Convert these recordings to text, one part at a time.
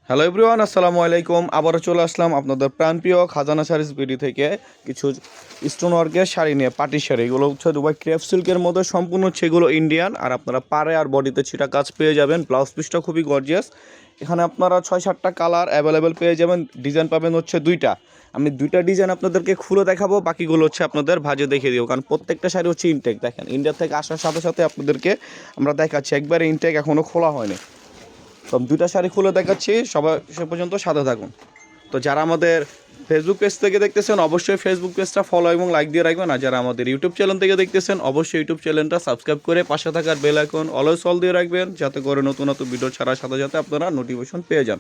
Hello everyone, আসসালামু আলাইকুম। আবারও চলে আসলাম আপনাদের প্রাণপ্রিয় খাজানা শাড়িজ বিডি থেকে কিছু স্টোন ওয়ার্কের শাড়ি নিয়ে। পাটি শাড়ি এগুলো হচ্ছে দুবাই ক্রেপ সিল্কের মধ্যে সম্পূর্ণ হচ্ছে এগুলো ইন্ডিয়ান। আর আপনারা পাড়ে আর বডিতে ছিটা কাজ পেয়ে যাবেন। ব্লাউজ পিসটা খুবই গর্জিয়াস। এখানে আপনারা 6-7টা কালার অ্যাভেলেবেল পেয়ে যাবেন। ডিজাইন পাবেন হচ্ছে দুইটা। আমি দুইটা ডিজাইন আপনাদেরকে খুলে দেখাবো, বাকিগুলো হচ্ছে আপনাদের ভাজে দেখিয়ে দিব, কারণ প্রত্যেকটা শাড়ি হচ্ছে ইনটেক। দেখেন, ইন্ডিয়া থেকে আসার সাথে সাথে আপনাদেরকে আমরা দেখাচ্ছি, একবারে ইনটেক, এখনও খোলা হয়নি। তো দুইটা শাড়ি খুলে দেখাচ্ছি, সবাই সে পর্যন্ত সাথে থাকুন। তো যারা আমাদের ফেসবুক পেজ থেকে দেখতেছেন অবশ্যই ফেসবুক পেজটা ফলো এবং লাইক দিয়ে রাখবেন। আর যারা আমাদের ইউটিউব চ্যানেল থেকে দেখতেছেন অবশ্যই ইউটিউব চ্যানেলটা সাবস্ক্রাইব করে পাশে থাকার বেল আইকন অলওয়েজ অল দিয়ে রাখবেন, যাতে করে নতুন নতুন ভিডিও ছাড়ার সাথে সাথে আপনারা নোটিফিকেশন পেয়ে যান।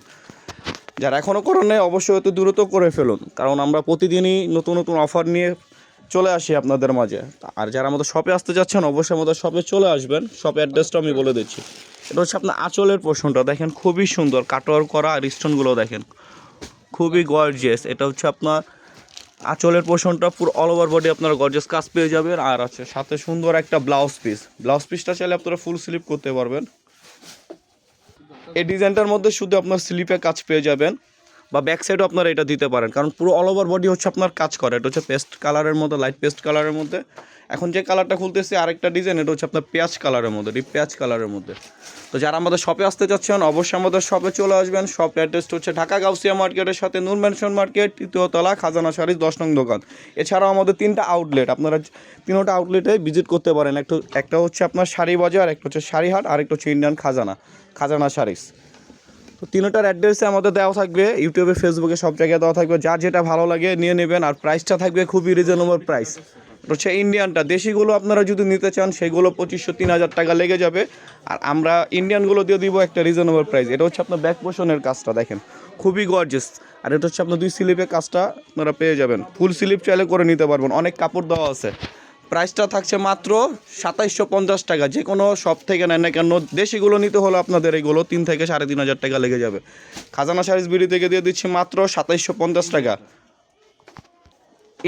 যারা এখনও করেন নাই অবশ্যই অতি দ্রুত করে ফেলুন, কারণ আমরা প্রতিদিনই নতুন নতুন অফার নিয়ে চলে আসি আপনাদের মাঝে। আর যারা আমাদের শপে আসতে যাচ্ছেন অবশ্যই আমাদের শপে চলে আসবেন। শপের অ্যাড্রেসটা আমি বলে দিচ্ছি। এটা হচ্ছে আপনার আঁচলের পোর্শনটা দেখেন, খুবই সুন্দর কাটওয়ার্ক করা। আর স্টোনগুলো দেখেন, খুবই গর্জিয়াস। এটা হচ্ছে আপনার আঁচলের পোর্শনটা, পুরো অল ওভার বডি আপনারা গর্জিয়াস কাজ পেয়ে যাবেন। আর আছে সাথে সুন্দর একটা ব্লাউজ পিসটা চাইলে আপনারা ফুল স্লিপ করতে পারবেন। এই ডিজাইনটার মধ্যে শুধু আপনার স্লিপে কাজ পেয়ে যাবেন, বা ব্যাক সাইডও আপনারা এটা দিতে পারেন, কারণ পুরো অল ওভার বডি হচ্ছে আপনার কাজ করে। এটা হচ্ছে পেস্ট কালারের মধ্যে, লাইট পেস্ট কালারের মধ্যে। এখন যে কালারটা খুলতেছি আরেকটা ডিজাইন, এটা হচ্ছে আপনার পেঁয়াজ কালারের মধ্যে, ডিপ পেঁয়াজ কালারের মধ্যে। তো যারা আমাদের শপে আসতে চাচ্ছেন অবশ্যই আমাদের শপে চলে আসবেন। শপ অ্যাড্রেস হচ্ছে ঢাকা গাউসিয়া মার্কেটের সাথে নূর ম্যানশন মার্কেট, 3য় তলা, খাজানা শাড়িজ 10 নং দোকান। এছাড়াও আমাদের 3টা আউটলেট, আপনারা 3টা আউটলেটে ভিজিট করতে পারেন। একটা হচ্ছে আপনার শাড়ি বাজার, একটা হচ্ছে শাড়িহাট, আর একটা হচ্ছে ইন্ডিয়ান খাজানা শাড়িজ। তো 3টার অ্যাড্রেসে আমাদের দেওয়া থাকবে, ইউটিউবে ফেসবুকে সব জায়গায় দেওয়া থাকবে। যার যেটা ভালো লাগে নিয়ে নেবেন। আর প্রাইসটা থাকবে খুবই রিজনেবল প্রাইস। হচ্ছে ইন্ডিয়ানটা, দেশিগুলো আপনারা যদি নিতে চান সেগুলো 2500-3000 টাকা লেগে যাবে। আর আমরা ইন্ডিয়ানগুলো দিয়ে দিব একটা রিজনেবল প্রাইস। এটা হচ্ছে আপনার ব্যাক পোর্শনের কাজটা দেখেন, খুবই গর্জিয়াস। আর এটা হচ্ছে আপনার 2 স্লিপের কাজটা আপনারা পেয়ে যাবেন। ফুল স্লিপ চাইলে করে নিতে পারবেন, অনেক কাপড় দেওয়া আছে। প্রাইসটা থাকছে মাত্র 2750 টাকা। যে কোনো শপ থেকে নেন না কেন, দেশিগুলো নিতে হলে আপনাদের এইগুলো 3 থেকে 3500 টাকা লেগে যাবে। খাজানা শাড়িজ বিডি থেকে দিয়ে দিচ্ছি মাত্র 2750 টাকা।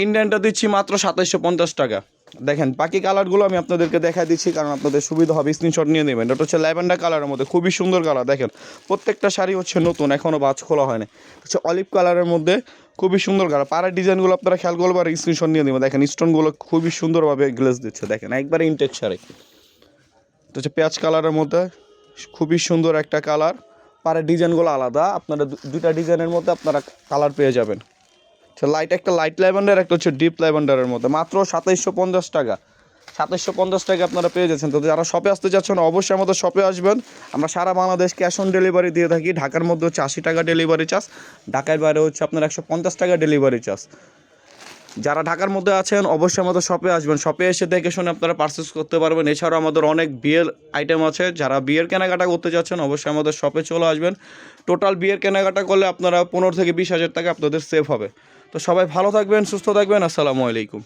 ইন্ডিয়ানটা দিচ্ছি মাত্র 2750 টাকা। দেখেন বাকি কালারগুলো আমি আপনাদেরকে দেখা দিচ্ছি, কারণ আপনাদের সুবিধা হবে, স্ক্রিনশট নিয়ে নেবেন। এটা হচ্ছে ল্যাভেন্ডার কালারের মধ্যে, খুবই সুন্দর কালার। দেখেন প্রত্যেকটা শাড়ি হচ্ছে নতুন, এখনও বাজ খোলা হয়নি। হচ্ছে অলিভ কালারের মধ্যে, খুবই সুন্দর কালার। পাড়ার ডিজাইনগুলো আপনারা খেয়াল করবেন আর স্ক্রিনশট নিয়ে নেবেন। দেখেন স্টোনগুলো খুবই সুন্দরভাবে গ্লেজ দিচ্ছে, দেখেন একবারে ইনটেক শাড়ি। এটা হচ্ছে পেঁয়াজ কালারের মধ্যে, খুবই সুন্দর একটা কালার। পাড়ের ডিজাইনগুলো আলাদা, আপনারা দুইটা ডিজাইনের মধ্যে আপনারা কালার পেয়ে যাবেন। একটা লাইট ল্যাভেন্ডার, একটা হচ্ছে ডিপ ল্যাভেন্ডারের মধ্যে, মাত্র 2750 টাকা। 2750 টাকা আপনারা পেয়ে যাচ্ছেন। তো যারা শপে আসতে যাচ্ছেন অবশ্যই আমাদের শপে আসবেন। আমরা সারা বাংলাদেশ ক্যাশ অন ডেলিভারি দিয়ে থাকি। ঢাকার মধ্যে হচ্ছে 80 টাকা ডেলিভারি চার্জ, ঢাকার বাইরে হচ্ছে আপনার 150 টাকা ডেলিভারি চার্জ। যারা ঢাকার মধ্যে আছেন অবশ্যই আমাদের শপে আসবেন। শপে এসে দেখে শুনে আপনারা পারচেস করতে পারবেন। এছাড়াও আমাদের অনেক বিয়ের আইটেম আছে, যারা বিয়ের কেনাকাটা করতে যাচ্ছেন অবশ্যই আমাদের শপে চলে আসবেন। টোটাল বিয়ের কেনাকাটা করলে আপনারা 15 থেকে 20 হাজার টাকা আপনাদের সেভ হবে। তো সবাই ভালো থাকবেন, সুস্থ থাকবেন। আসসালামু আলাইকুম।